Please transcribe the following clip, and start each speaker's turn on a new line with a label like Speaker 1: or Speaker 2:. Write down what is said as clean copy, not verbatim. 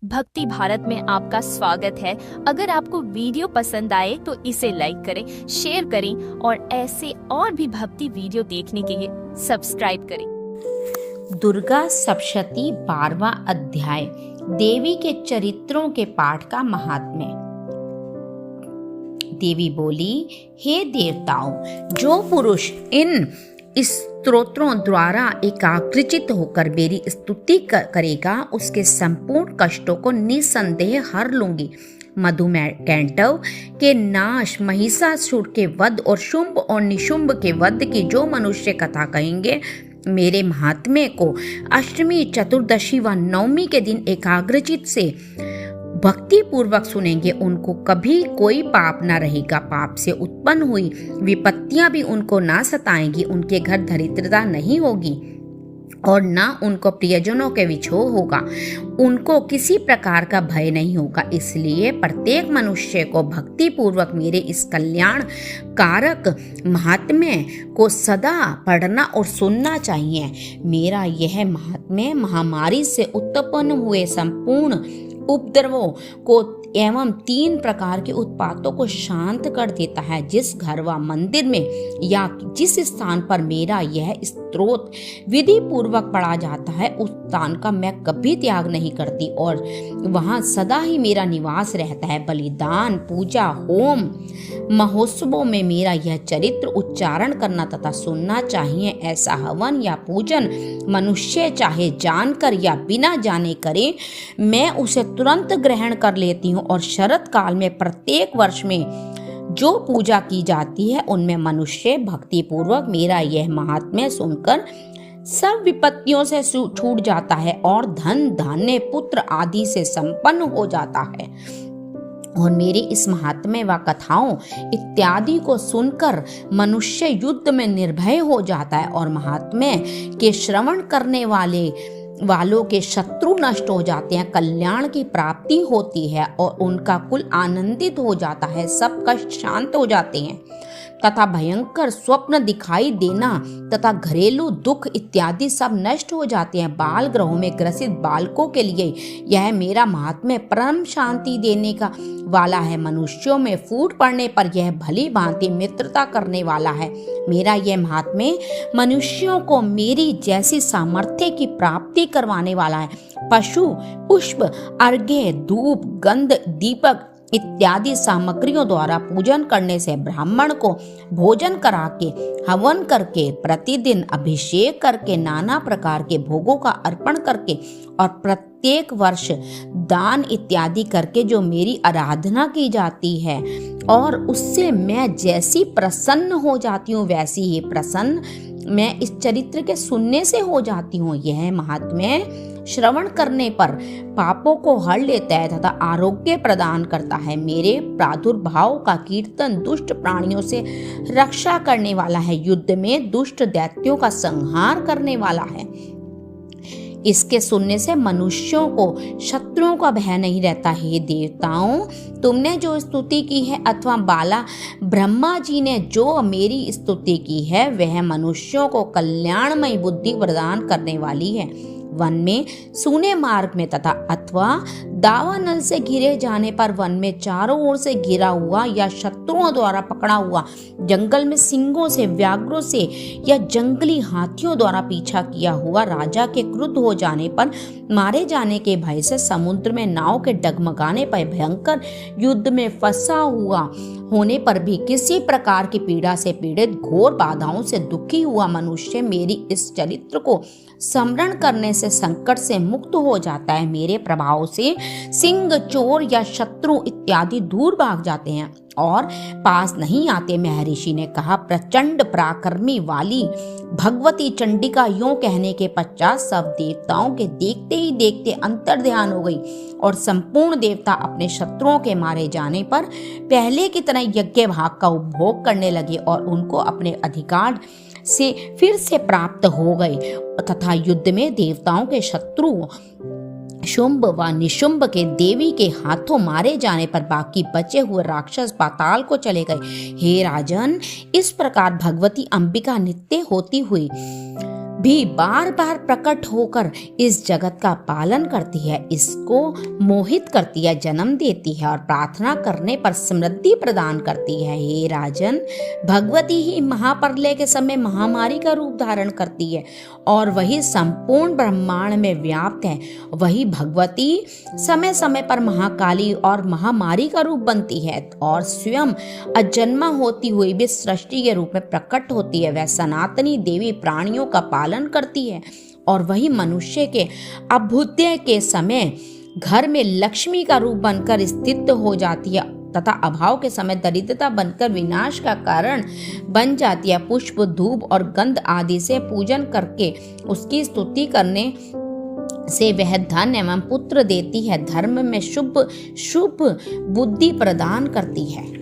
Speaker 1: भक्ति भारत में आपका स्वागत है। अगर आपको वीडियो पसंद आए तो इसे लाइक करें, शेयर करें और ऐसे और भी भक्ति वीडियो देखने के लिए सब्सक्राइब करें।
Speaker 2: दुर्गा सप्तशती 12वां अध्याय, देवी के चरित्रों के पाठ का महात्म्य। देवी बोली, हे देवताओं, जो पुरुष इन स्तोत्रों द्वारा एकाग्रचित होकर मेरी स्तुति करेगा, उसके संपूर्ण कष्टों को निसंदेह हर लूंगी। मधुमेह कैंटव के नाश, महिषासुर के वध और शुंभ और निशुंभ के वध की जो मनुष्य कथा कहेंगे, मेरे महात्म्य को अष्टमी, चतुर्दशी व नवमी के दिन एकाग्रचित से भक्ति पूर्वक सुनेंगे, उनको कभी कोई पाप ना रहेगा। पाप से उत्पन्न हुई विपत्तियां भी उनको ना सताएंगी। उनके घर दरिद्रता नहीं होगी और ना उनको प्रियजनों के विछोह होगा। उनको किसी प्रकार का भय नहीं होगा। इसलिए प्रत्येक मनुष्य को भक्ति पूर्वक मेरे इस कल्याण कारक महात्म्य को सदा पढ़ना और सुनना चाहिए। मेरा यह महात्म्य महामारी से उत्पन्न हुए संपूर्ण उपद्रवों को एवं 3 प्रकार के उत्पातों को शांत कर देता है। जिस घर व मंदिर में या जिस स्थान पर मेरा यह स्तोत्र विधि पूर्वक पढ़ा जाता है, उस स्थान का मैं कभी त्याग नहीं करती और वहां सदा ही मेरा निवास रहता है। बलिदान, पूजा, होम, महोत्सवों में मेरा यह चरित्र उच्चारण करना तथा सुनना चाहिए। ऐसा हवन या पूजन मनुष्य चाहे जानकर या बिना जाने करे, मैं उसे तुरंत ग्रहण कर लेती हूँ। और शरत काल में प्रत्येक वर्ष में जो पूजा की जाती है, उनमें मनुष्य भक्ति पूर्वक मेरा यह महात्म्य सुनकर सब विपत्तियों से छूट जाता है और धन, धान्य, पुत्र आदि से संपन्न हो जाता है। और मेरी इस महात्म्य व कथाओं इत्यादि को सुनकर मनुष्य युद्ध में निर्भय हो जाता है और महात्म्य के श्रवण करने वालों के शत्रु नष्ट हो जाते हैं, कल्याण की प्राप्ति होती है और उनका कुल आनंदित हो जाता है, सब कष्ट शांत हो जाते हैं तथा भयंकर स्वप्न दिखाई देना तथा घरेलू दुख इत्यादि सब नष्ट हो जाते हैं। बाल ग्रहों में ग्रसित बालकों के लिए यह मेरा महात्म्य परम शांति देने का वाला है। मनुष्यों में फूट पड़ने पर यह भली भांति मित्रता करने वाला है। मेरा यह महात्म्य मनुष्यों को मेरी जैसी सामर्थ्य की प्राप्ति करवाने वाला है। पशु, पुष्प, अर्घ्य, धूप, गंध, दीपक इत्यादि सामग्रियों द्वारा पूजन करने से, ब्राह्मण को भोजन करा के, हवन करके, प्रतिदिन अभिषेक करके, नाना प्रकार के भोगों का अर्पण करके और प्रत्येक वर्ष दान इत्यादि करके जो मेरी आराधना की जाती है और उससे मैं जैसी प्रसन्न हो जाती हूँ, वैसी ही प्रसन्न मैं इस चरित्र के सुनने से हो जाती हूँ। यह महात्म्य श्रवण करने पर पापों को हर लेता है तथा आरोग्य प्रदान करता है। मेरे प्रादुर्भाव का कीर्तन दुष्ट प्राणियों से रक्षा करने वाला है, युद्ध में दुष्ट दैत्यों का संहार करने वाला है। इसके सुनने से मनुष्यों को शत्रुओं का भय नहीं रहता। हे देवताओं, तुमने जो स्तुति की है अथवा बाला ब्रह्मा जी ने जो मेरी स्तुति की है, वह मनुष्यों को कल्याणमय बुद्धि प्रदान करने वाली है। वन में सूने मार्ग में तथा अथवा दावानल से घिरे जाने पर, वन में चारों ओर से घिरा हुआ या शत्रुओं द्वारा पकड़ा हुआ, जंगल में सिंहों से, व्याघ्रों से या जंगली हाथियों द्वारा पीछा किया हुआ, राजा के क्रुद्ध हो जाने पर, मारे जाने के भय से, समुद्र में नाव के डगमगाने पर, भयंकर युद्ध में फंसा हुआ होने पर भी किसी प्रकार की पीड़ा से पीड़ित, घोर बाधाओं से दुखी हुआ मनुष्य मेरी इस चरित्र को स्मरण करने से संकट से मुक्त हो जाता है। मेरे प्रभाव से सिंह, चोर या शत्रु इत्यादि दूर भाग जाते हैं और पास नहीं आते। महर्षि ने कहा, प्रचंड पराक्रमी वाली भगवती चंडिका यों कहने के पश्चात सब देवताओं के देखते ही देखते अंतर ध्यान हो गई और संपूर्ण देवता अपने शत्रुओं के मारे जाने पर पहले की तरह यज्ञ भाग का उपभोग करने लगे और उनको अपने अधिकार से फिर से प्राप्त हो गए तथा युद्ध में देवताओं के शत्रु शुंभ व निशुंभ के देवी के हाथों मारे जाने पर बाकी बचे हुए राक्षस पाताल को चले गए। हे राजन, इस प्रकार भगवती अंबिका नित्य होती हुई भी बार बार प्रकट होकर इस जगत का पालन करती है, इसको मोहित करती है, जन्म देती है और प्रार्थना करने पर समृद्धि प्रदान करती है। हे राजन, भगवती ही महाप्रलय के समय महामारी का रूप धारण करती है और वही संपूर्ण ब्रह्मांड में व्याप्त है। वही भगवती समय समय पर महाकाली और महामारी का रूप बनती है और स्वयं अजन्मा होती हुई भी सृष्टि के रूप में प्रकट होती है। वह सनातनी देवी प्राणियों का पालन करती है और वही मनुष्य के अभ्युदय के समय घर में लक्ष्मी का रूप बनकर स्थित हो जाती है तथा अभाव के समय दरिद्रता बनकर विनाश का कारण बन जाती है। पुष्प, धूप और गंध आदि से पूजन करके उसकी स्तुति करने से वह धन एवं पुत्र देती है, धर्म में शुभ बुद्धि प्रदान करती है।